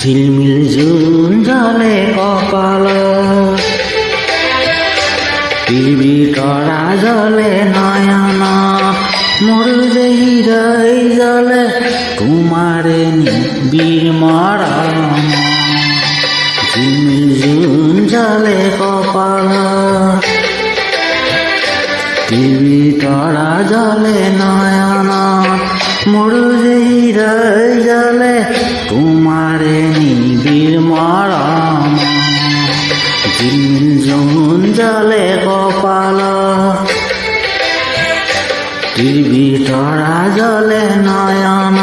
ঝিলমিল জুন জলে কপাল টিভি তরা জলে নয়ন মোর যে হৃদয় জলে তোমারে বীর মরণ ঝিলমিল জুন জলে কপাল টিভি তরা জলে নয়ন মোর যে হৃদয় জলে তোমারে নিবিড় মরণ ঝিলমিল জুন জলে কপাল টিভি তরা জলে নয়ন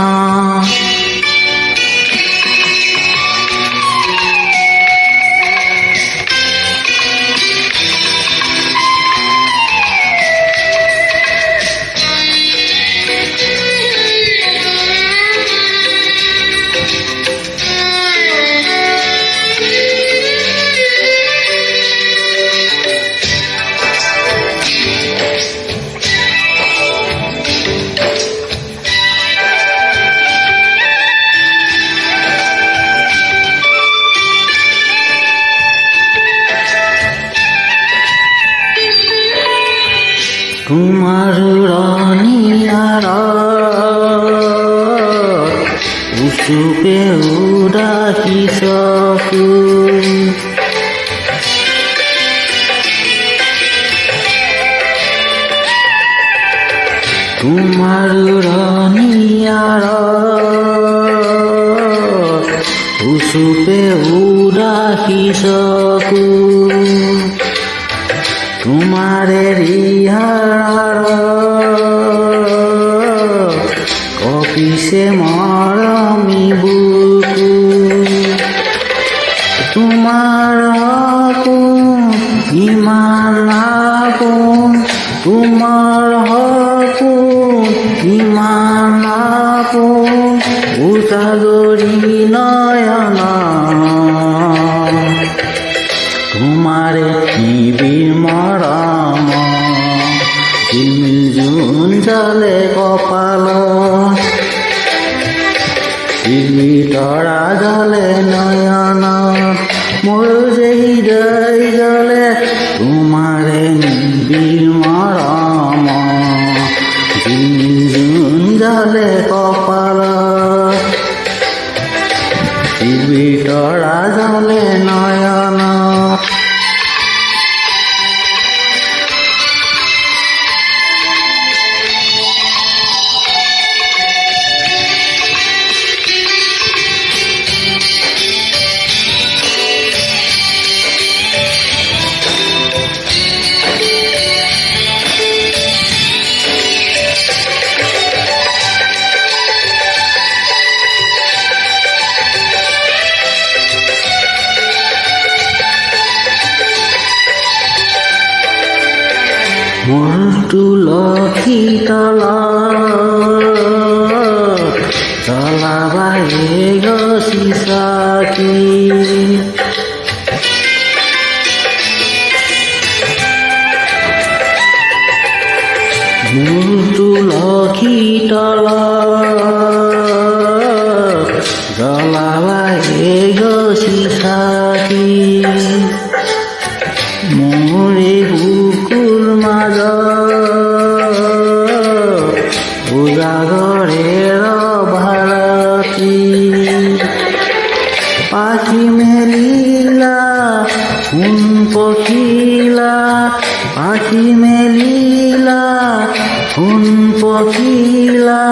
তোমার রানিয়ার উসুপে উড়াকি সকু তোমার রানিয়ার উসুপে উড়াকি সকু তোমারে রিহার কপিসে মরমি বুকু তোমার হকুন ইমান আপন তোমার হকুন ইমান আপন উসাগরি নয়ন তোমারে নিবিড় মরণ ঝিলমিল জুন জলে কপাল টিভি তরা জলে নয়ন মোর যে হৃদয় জলে তোমারে নিবিড় মরণ ঝিলমিল জুন জলে কপাল টিভি তরা জলে নয়ন মোর তুলসী তলা চলাবায়ে গছি সাকি মোর তুলসী তলা চলাবায়ে গছি সাকি মোরে বুকুর মাজ উজাগরের ভারতী পাখি মেলিলা কোন পখিলা পাখি মেলিলা কোন পখিলা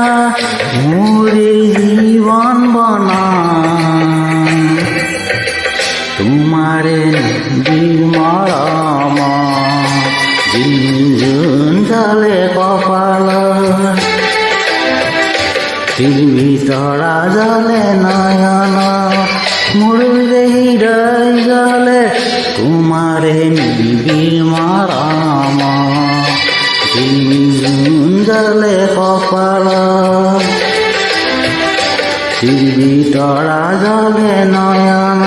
মোরে জীবন বনা তোমারে বীর মরণ ঝিলমিল জুন জলে কপাল টিভি তরা জলে নয়ন মোর যে হৃদয় জলে তোমারে নিবিড় মরণ ঝিলমিল জুন জলে কপাল টিভি তরা জলে নয়ন